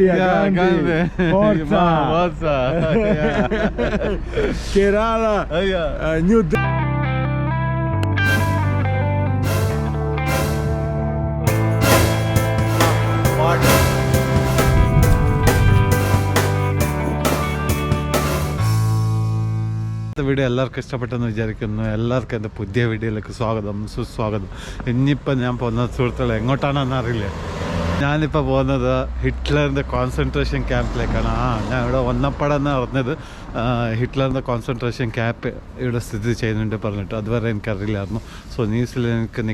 Yeah, grande. Forza. Forza. Kerala. Yeah. New video എല്ലാവർക്കും ഇഷ്ടപ്പെട്ടെന്ന് വിചാരിക്കുന്നു. എല്ലാവർക്കും എൻ്റെ പുതിയ വീഡിയോയിലേക്ക് സ്വാഗതം, സുസ്വാഗതം. ഇനിയിപ്പോൾ ഞാൻ പോകുന്നത് സുഹൃത്തുക്കളെ എങ്ങോട്ടാണെന്ന് അറിയില്ല. ഞാനിപ്പോൾ പോകുന്നത് ഹിറ്റ്ലറിൻ്റെ കോൺസെൻട്രേഷൻ ക്യാമ്പിലേക്കാണ്. ഞാൻ ഇവിടെ വന്നപ്പോഴെന്ന് പറഞ്ഞത് ഹിറ്റ്ലറിൻ്റെ കോൺസെൻട്രേഷൻ ക്യാമ്പ് ഇവിടെ സ്ഥിതി ചെയ്യുന്നുണ്ട് പറഞ്ഞിട്ട്. അതുവരെ എനിക്കറിയില്ലായിരുന്നു. സോ ന്യൂസിൽ എനിക്ക്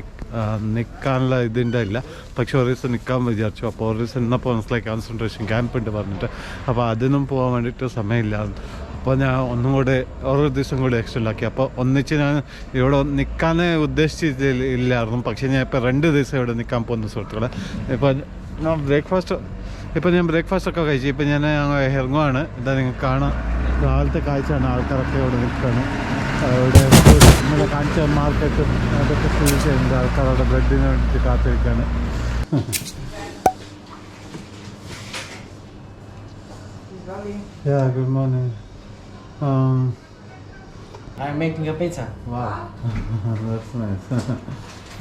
നിൽക്കാനുള്ള ഇതിൻ്റെ ഇല്ല. പക്ഷെ ഒരു ദിവസം നിൽക്കാൻ വിചാരിച്ചു. അപ്പോൾ ഒരു ദിവസം ഇന്നപ്പോൾ മനസ്സിലായി കോൺസെൻട്രേഷൻ ക്യാമ്പ് ഉണ്ട് പറഞ്ഞിട്ട്. അപ്പോൾ അതിനും പോകാൻ വേണ്ടിയിട്ട് സമയമില്ലായിരുന്നു. അപ്പോൾ ഞാൻ ഒന്നും കൂടെ ഓരോ ദിവസം കൂടി എക്സ്ട്രാ ഉണ്ടാക്കി. അപ്പോൾ ഒന്നിച്ച് ഞാൻ ഇവിടെ നിൽക്കാനേ ഉദ്ദേശിച്ചില്ലായിരുന്നു. പക്ഷേ ഞാൻ ഇപ്പോൾ 2 ദിവസം ഇവിടെ നിൽക്കാൻ പോകുന്ന സുഹൃത്തുക്കളെ. ഇപ്പോൾ ഞാൻ ബ്രേക്ക്ഫാസ്റ്റൊക്കെ കഴിച്ചു. ഇപ്പോൾ ഞാൻ ഇറങ്ങുവാണ്. ഇതാ നിങ്ങൾക്ക് കാണാം, രാവിലത്തെ കാഴ്ചയാണ്. ആൾക്കാരൊക്കെ ഇവിടെ നിൽക്കുകയാണ്. ഇവിടെ ഇന്നലെ കാണിച്ച മാർക്കറ്റ് അതൊക്കെ സ്ഥിതി ചെയ്യുന്നുണ്ട്. ആൾക്കാരുടെ ബ്രെഡിന് വേണ്ടിയിട്ട് കാത്തിരിക്കുകയാണ്. Yeah, good morning. I'm making a pizza. Wow, that's nice.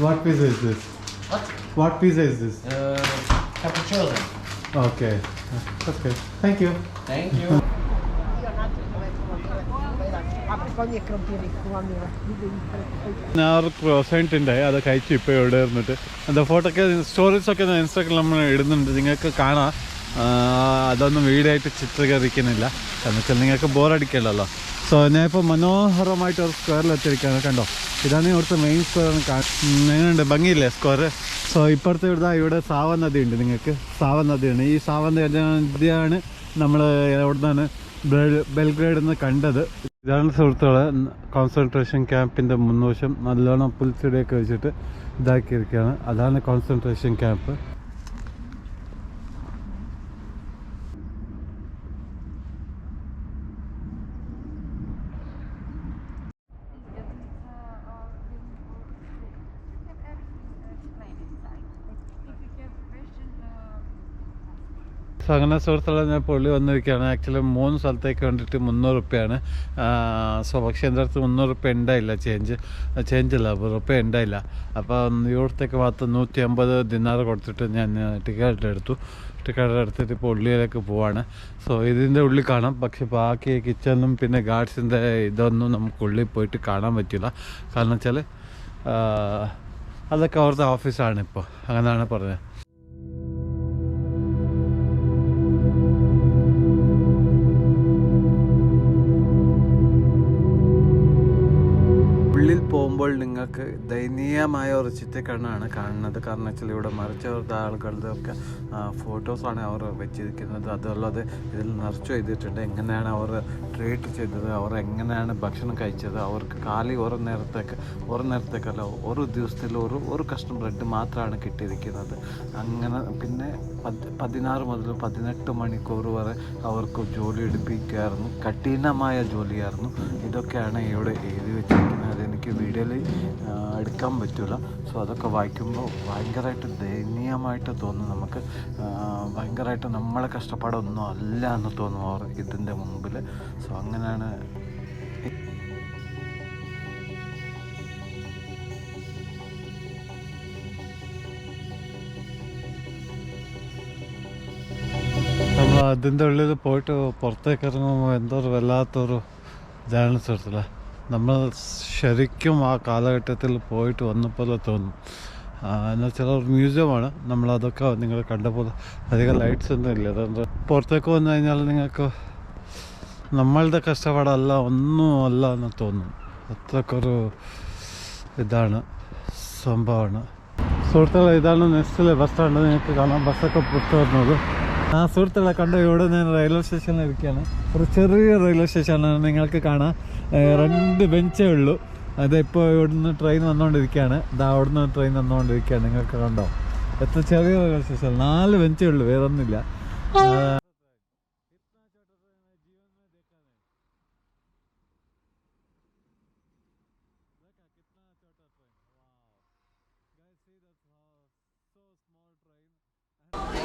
What pizza is this? What pizza is this? Cappuccino. Okay. Okay. Thank you. Thank you. ഞാൻ ഒരു ക്രോസൈൻറ്റ് ഉണ്ടായി, അത് കഴിച്ചു. ഇപ്പോൾ ഇവിടെ ഇരുന്നിട്ട് എന്താ ഫോട്ടോയൊക്കെ സ്റ്റോറീസൊക്കെ ഇൻസ്റ്റാഗ്രാമിൽ ഇടുന്നുണ്ട്, നിങ്ങൾക്ക് കാണാം. അതൊന്നും വീഡിയോ ആയിട്ട് ചിത്രീകരിക്കുന്നില്ല, കാരണം വെച്ചാൽ നിങ്ങൾക്ക് ബോറടിക്കില്ലല്ലോ. സോ ഞാൻ ഇപ്പോൾ മനോഹരമായിട്ട് ഒരു സ്ക്വയറിലെത്തിയിരിക്കുകയാണ്. കണ്ടോ, ഇതാണ് ഇവിടുത്തെ മെയിൻ സ്ക്വയർ. എങ്ങനെയുണ്ട്, ഭംഗിയില്ലേ സ്ക്വയർ? സോ ഇപ്പോഴത്തെ ഇവിടെ സാവ നദി ഉണ്ട്. നിങ്ങൾക്ക് സാവ നദിയാണ്. ഈ സാവ നദിയാണ് നമ്മൾ എവിടെ നിന്നാണ് ബെൽഗ്രേഡിൽ നിന്ന് കണ്ടത്. ഇതാണ് സുഹൃത്തുക്കളെ കോൺസെൻട്രേഷൻ ക്യാമ്പിൻ്റെ മുൻവശം. നല്ലോണം പുൽച്ചെടിയൊക്കെ വെച്ചിട്ട് ഇതാക്കിയിരിക്കുകയാണ്. അതാണ് കോൺസെൻട്രേഷൻ ക്യാമ്പ്. അങ്ങനെ സുഹൃത്തുക്കളെ ഞാൻ പുള്ളി വന്നിരിക്കുകയാണ്. ആക്ച്വലി 3 സ്ഥലത്തേക്ക് വേണ്ടിയിട്ട് 300 റുപ്യാണ്. സോ പക്ഷേ എൻ്റെ അടുത്ത് 300 റുപ്യ ഉണ്ടായില്ല, ചേഞ്ചില്ല, റുപ്യ ഉണ്ടായില്ല. അപ്പം ഇവിടത്തേക്ക് മാത്രം 150 ദിനാർ കൊടുത്തിട്ട് ഞാൻ ടിക്കറ്റ് എടുത്തിട്ട് ഇപ്പോൾ ഉള്ളിലേക്ക് പോവാണ്. സോ ഇതിൻ്റെ ഉള്ളിൽ കാണാം, പക്ഷെ ബാക്കി കിച്ചണും പിന്നെ ഗാർഡ്സിൻ്റെ ഇതൊന്നും നമുക്ക് ഉള്ളിൽ പോയിട്ട് കാണാൻ പറ്റില്ല. കാരണം വെച്ചാൽ അതൊക്കെ അവിടുത്തെ ഓഫീസാണ് ഇപ്പോൾ, അങ്ങനെയാണ് പറഞ്ഞത്. ഉള്ളിൽ പോകുമ്പോൾ നിങ്ങൾക്ക് ദയനീയമായ ഒരു ചിത്രക്കണ്ണാണ് കാണുന്നത്. കാരണം വെച്ചാൽ ഇവിടെ മരിച്ചവരുടെ ആളുകളുടെ ഒക്കെ ഫോട്ടോസാണ് അവർ വെച്ചിരിക്കുന്നത്. അതുള്ളത് ഇതിൽ നിറച്ചു ചെയ്തിട്ടുണ്ട്. എങ്ങനെയാണ് അവർ ട്രീറ്റ് ചെയ്തത്, അവർ എങ്ങനെയാണ് ഭക്ഷണം കഴിച്ചത്, അവർക്ക് കാലി ഒരു നേരത്തേക്കല്ല, ഒരു ദിവസത്തിൽ ഒരു കഷ്ണം ബ്രെഡ് മാത്രമാണ് കിട്ടിയിരിക്കുന്നത്. അങ്ങനെ പിന്നെ 16 മുതൽ 18 മണിക്കൂർ വരെ അവർക്ക് ജോലി എടുപ്പിക്കുമായിരുന്നു. കഠിനമായ ജോലിയായിരുന്നു. ഇതൊക്കെയാണ് ഇവിടെ എഴുതി വെച്ചിരിക്കുന്നത്. അതെനിക്ക് വീഡിയോയിൽ എടുക്കാൻ പറ്റില്ല. സോ അതൊക്കെ വായിക്കുമ്പോൾ ഭയങ്കരമായിട്ട് ദയനീയമായിട്ട് തോന്നും. നമുക്ക് ഭയങ്കരമായിട്ട് നമ്മളെ കഷ്ടപ്പാടൊന്നും അല്ല എന്ന് തോന്നും അവർ ഇതിൻ്റെ മുമ്പിൽ. സോ അങ്ങനെയാണ്. നമ്മൾ അതിൻ്റെ ഉള്ളിൽ പോയിട്ട് പുറത്തേക്ക് ഇറങ്ങുമ്പോൾ എന്തോരു വല്ലാത്തൊരു ഇതാണ് സുഹൃത്തുക്കളെ. നമ്മൾ ശരിക്കും ആ കാലഘട്ടത്തിൽ പോയിട്ട് വന്നപ്പോലെ തോന്നും. എന്നുവെച്ചാൽ ഒരു മ്യൂസിയമാണ്. നമ്മളതൊക്കെ നിങ്ങൾ കണ്ടപ്പോൾ അധികം ലൈറ്റ്സ് ഒന്നും ഇല്ല. അതുകൊണ്ട് പുറത്തേക്ക് വന്നു കഴിഞ്ഞാൽ നിങ്ങൾക്ക് നമ്മളുടെ കഷ്ടപ്പാടല്ല, ഒന്നും അല്ല എന്ന് തോന്നും. അത്രക്കൊരു ഇതാണ് സംഭവമാണ് സുഹൃത്തുക്കളെ. ഇതാണ് നെക്സ്റ്റിലെ ബസ് സ്റ്റാൻഡ്. നിങ്ങൾക്ക് കാണാം, ബസ്സൊക്കെ പുറത്തു വരുന്നത്. സുഹൃത്തുക്കളെ കണ്ടു, ഇവിടെ ഞാൻ റെയിൽവേ സ്റ്റേഷനിൽ ഇരിക്കുകയാണ്. ഒരു ചെറിയ റെയിൽവേ സ്റ്റേഷനാണ്. നിങ്ങൾക്ക് കാണാം 2 ബെഞ്ചേ ഉള്ളൂ. അതിപ്പോൾ ഇവിടുന്ന് ട്രെയിൻ വന്നുകൊണ്ടിരിക്കുകയാണ്. അവിടുന്ന് ട്രെയിൻ വന്നുകൊണ്ടിരിക്കുകയാണ്. നിങ്ങൾക്ക് കണ്ടോ, എത്ര ചെറിയ റെയിൽവേ സ്റ്റേഷൻ. 4 ബെഞ്ചേ ഉള്ളൂ, വേറെ ഒന്നുമില്ല.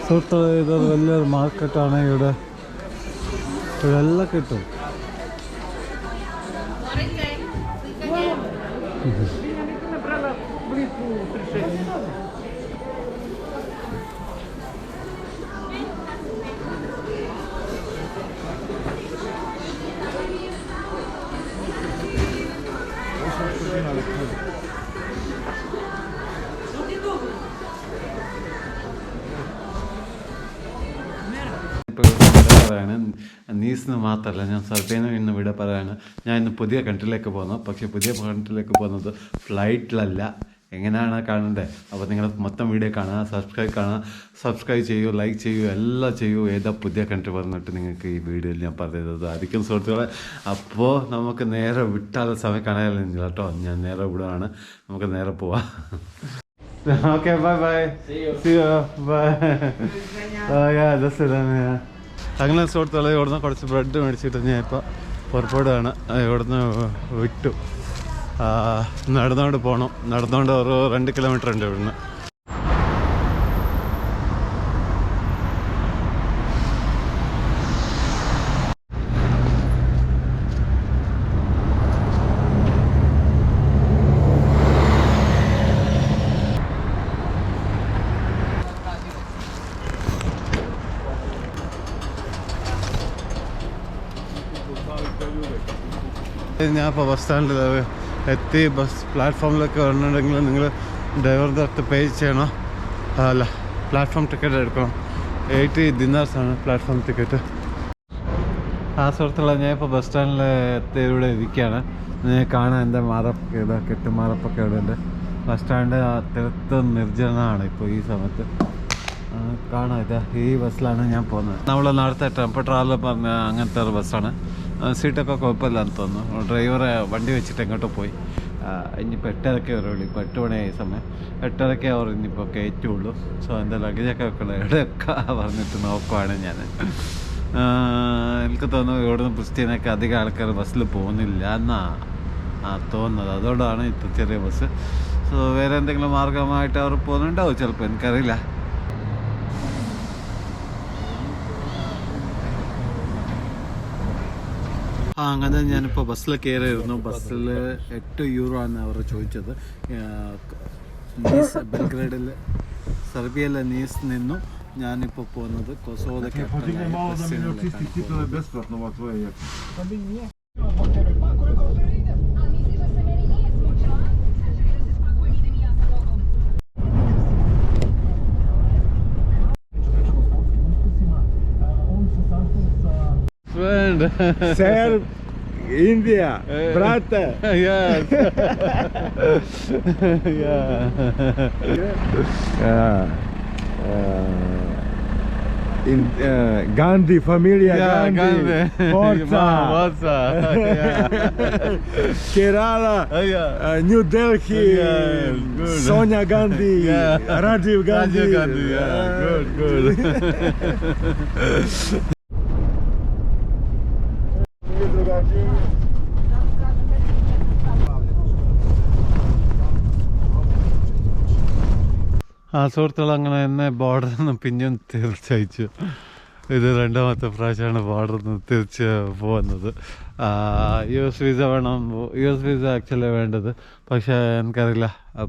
സുഹൃത്തുക്കളെ ഇതൊരു വലിയൊരു മാർക്കറ്റാണ്. ഇവിടെ എല്ലാം കിട്ടും. പറയാണ് നീസിന് മാത്രമല്ല, ഞാൻ സെർബിയയിൽ ഇന്ന് ഇവിടെ പറയാണ്. ഞാൻ ഇന്ന് പുതിയ കൺട്രിയിലേക്ക് പോകുന്നു. പക്ഷേ പുതിയ കൺട്രിയിലേക്ക് പോകുന്നത് ഫ്ലൈറ്റിലല്ല. എങ്ങനെയാണ് കാണണ്ടേ? അപ്പോൾ നിങ്ങൾ മൊത്തം വീഡിയോ കാണുക, സബ്സ്ക്രൈബ് ചെയ്യൂ, ലൈക്ക് ചെയ്യൂ, എല്ലാം ചെയ്യൂ. ഏതാ പുതിയ കൺട്രി പറഞ്ഞിട്ട് നിങ്ങൾക്ക് ഈ വീഡിയോയിൽ ഞാൻ പറഞ്ഞത് ആയിരിക്കും സുഹൃത്തുക്കളെ. അപ്പോൾ നമുക്ക് നേരെ വിട്ടാതെ സമയം കാണാനില്ല കേട്ടോ. ഞാൻ നേരെ വിടുകയാണ്. നമുക്ക് നേരെ പോവാം. Okay, bye. See you. Bye. Yeah, that's it. അങ്ങനെ സുഹൃത്തുക്കളെ ഇവിടുന്ന് കുറച്ച് ബ്രെഡ് മേടിച്ചിട്ട് ഞാൻ ഇപ്പോൾ പുറപ്പെടുകയാണ്. ഇവിടുന്ന് വിട്ടു നടന്നുകൊണ്ട് പോകണം. നടന്നുകൊണ്ട് ഒരു 2 കിലോമീറ്റർ ഉണ്ട് ഇവിടുന്ന്. ഞാൻ ഇപ്പോൾ ബസ് സ്റ്റാൻഡിൽ എത്തി. ബസ് പ്ലാറ്റ്ഫോമിലൊക്കെ വരണമെങ്കിൽ നിങ്ങൾ ഡ്രൈവറുടെ അടുത്ത് പേ ചെയ്യണം. അല്ല, പ്ലാറ്റ്ഫോം ടിക്കറ്റ് എടുക്കണം. 80 ദിനാർസാണ് പ്ലാറ്റ്ഫോം ടിക്കറ്റ്. സുഹൃത്തുക്കളെ ഞാൻ ഇപ്പോൾ ബസ് സ്റ്റാൻഡിൽ എത്തി ഇവിടെ ഇരിക്കുകയാണ്. ഞാൻ കാണാൻ എൻ്റെ മാറപ്പൊക്കെ ഇവിടെ കെട്ടുമാറപ്പൊക്കെ ഇവിടെ ഉണ്ട്. ബസ് സ്റ്റാൻഡ് തീർത്തും നിർജ്ജനമാണ് ഇപ്പോൾ ഈ സമയത്ത്. കാണാം, ഇതാ ഈ ബസ്സിലാണ് ഞാൻ പോകുന്നത്. നമ്മൾ നേരത്തെ ടെമ്പോ ട്രാവലർ പറഞ്ഞ അങ്ങനത്തെ ഒരു ബസ്സാണ്. സീറ്റൊക്കെ കുഴപ്പമില്ലാന്ന് തോന്നുന്നു. ഡ്രൈവറെ വണ്ടി വെച്ചിട്ട് എങ്ങോട്ടോ പോയി. ഇനിയിപ്പോൾ 8:30 വരുള്ളൂ. ഇപ്പോൾ 8 മണിയായ സമയം. 8:30 അവർ ഇനിയിപ്പോൾ കയറ്റുള്ളൂ. സോ എൻ്റെ ലഗേജൊക്കെ വെക്കണം എവിടെയൊക്കെ പറഞ്ഞിട്ട് നോക്കുവാണ് ഞാൻ. എനിക്ക് തോന്നുന്നു ഇവിടുന്ന് പ്രിസ്റ്റീനൊക്കെ അധികം ആൾക്കാർ ബസ്സിൽ പോകുന്നില്ല എന്നാണ് തോന്നുന്നത്. അതുകൊണ്ടാണ് ഇത്ര ചെറിയ ബസ്. സോ വേറെ എന്തെങ്കിലും മാർഗമായിട്ട് അവർ പോകുന്നുണ്ടാവും ചിലപ്പോൾ, എനിക്കറിയില്ല. അങ്ങനെ ഞാനിപ്പോൾ ബസ്സിൽ കയറിയിരുന്നു. ബസ്സിൽ 8 യൂറോ ആണ് അവർ ചോദിച്ചത്. ബെൽഗ്രേഡിൽ സെർബിയയിലെ നീസിൽ നിന്നും ഞാനിപ്പോൾ പോകുന്നത് കൊസോവോയുടെ ക്യാപിറ്റലായ Serb, India, brate. Yes. Gandhi, familia Gandhi. Forza. Kerala, New Delhi, Sonia Gandhi, Rajiv Gandhi. Good. സുഹൃത്തുക്കൾ അങ്ങനെ എന്നെ ബോർഡറിൽ നിന്ന് പിന്നെയും തിരിച്ചയച്ചു. ഇത് 2ാമത്തെ പ്രാവശ്യമാണ് ബോർഡറിൽ നിന്ന് തിരിച്ച് പോകുന്നത്. US വിസ വേണം. US വിസ ആക്ച്വലി വേണ്ടത്. പക്ഷേ എനിക്കറിയില്ല,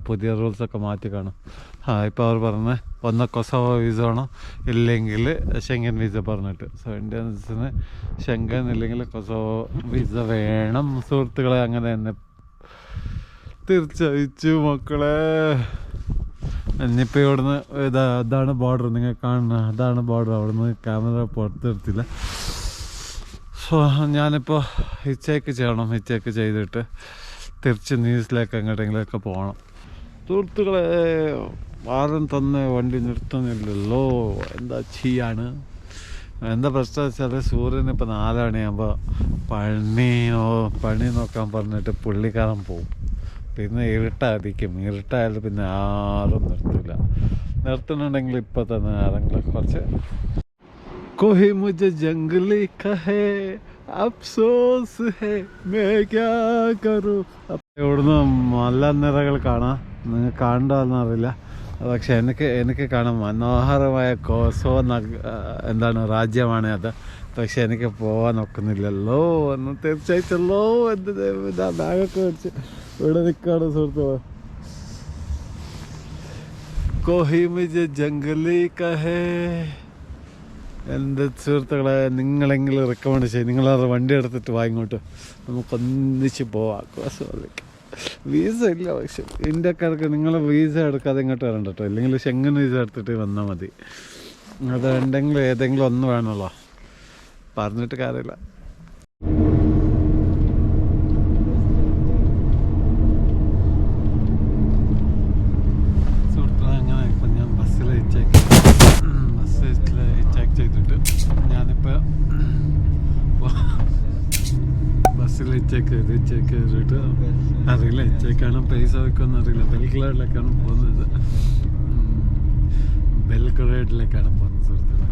പുതിയ റൂൾസൊക്കെ മാറ്റി കാണും. ഇപ്പോൾ അവർ പറഞ്ഞ് ഒന്ന് കൊസോവോ വിസ വേണം, ഇല്ലെങ്കിൽ ഷെങ്കൻ വിസ പറഞ്ഞിട്ട്. സോ ഇന്ത്യൻസിന് ഷെങ്കൻ ഇല്ലെങ്കിൽ കൊസോവോ വിസ വേണം. സുഹൃത്തുക്കളെ അങ്ങനെ എന്നെ തിരിച്ചയച്ചു മക്കളെ. ഇനിയിപ്പോൾ ഇവിടുന്ന് അതാണ് ബോർഡർ, നിങ്ങൾ കാണുന്ന അതാണ് ബോർഡർ. അവിടുന്ന് ക്യാമറ പുറത്തെടുത്തില്ല. സോ ഞാനിപ്പോൾ ഹിച്ചേക്ക് ചെയ്യണം. ഹിച്ചേക്ക് ചെയ്തിട്ട് തിരിച്ച് നീസിലേക്ക് എങ്ങോട്ടെങ്കിലുമൊക്കെ പോകണം. സുഹൃത്തുക്കളെ, ആരും തന്നെ വണ്ടി നിർത്തുന്നില്ലല്ലോ. എന്താ ചെയ്യാണ്? എന്താ പ്രശ്നം വെച്ചാൽ സൂര്യൻ ഇപ്പോൾ 4 മണിയാകുമ്പോൾ പണി നോക്കാൻ പറഞ്ഞിട്ട് പുള്ളിക്കാരൻ പോവും. പിന്നെ ഇരുട്ടായാലും പിന്നെ ആരും നിർത്തുന്നുണ്ടെങ്കിൽ ഇപ്പോൾ തന്നെ ആരെങ്കിലും കുറച്ച് कोई मुझे जंगली कहे അഫ്സോസ് ഹേ മേ ക്യാ കറൂ. ഇവിടുന്ന് നല്ല നിറകൾ കാണാം. നിങ്ങൾ കാണണ്ടെന്നറിയില്ല. പക്ഷെ എനിക്ക് കാണാൻ മനോഹരമായ എന്താണ് രാജ്യമാണ് അത്. പക്ഷെ എനിക്ക് പോകാൻ ഒക്കുന്നില്ലല്ലോ എന്ന് തീർച്ചയായിട്ടുള്ളൂ. എന്ത് ബാഗൊക്കെ വെച്ച് ഇവിടെ നിൽക്കാണ് സുഹൃത്തുക്കളെ. കോഹി മുझे ജംഗലി കഹേ. എൻ്റെ സുഹൃത്തുക്കളെ, നിങ്ങളെങ്കിലും റെക്കമെൻഡ് ചെയ്യും. നിങ്ങളവരുടെ വണ്ടി എടുത്തിട്ട് വാ ഇങ്ങോട്ട്, നമുക്കൊന്നിച്ച് പോവാം. വീസ ഇല്ല, പക്ഷെ ഇന്ത്യക്കാർക്ക് നിങ്ങൾ വീസ എടുക്കാതെ ഇങ്ങോട്ട് വരണ്ട കേട്ടോ. ഇല്ലെങ്കിൽ ഷെങ്കൻ വീസ എടുത്തിട്ട് വന്നാൽ മതി. അതുണ്ടെങ്കിൽ ഏതെങ്കിലും ഒന്ന് വേണമല്ലോ, പറഞ്ഞിട്ട് കാര്യമില്ല. സുഹൃത്തുക്കളെ, അങ്ങനെ ഇപ്പം ഞാൻ ബസ്സിൽ ഹിച്ചാക്ക് ചെയ്തിട്ട് ഞാനിപ്പോൾ ബസ്സിൽ ഹിച്ചാക്ക് ചെയ്തിട്ട് അറിയില്ല, ഹിച്ചാക്കാണ് പൈസ വയ്ക്കുമെന്ന് അറിയില്ല. ബെൽഗ്രേഡിലേക്കാണ് പോകുന്നത്. ബെൽഗ്രേഡിലേക്കാണ് പോകുന്നത് സുഹൃത്തുക്കളെ.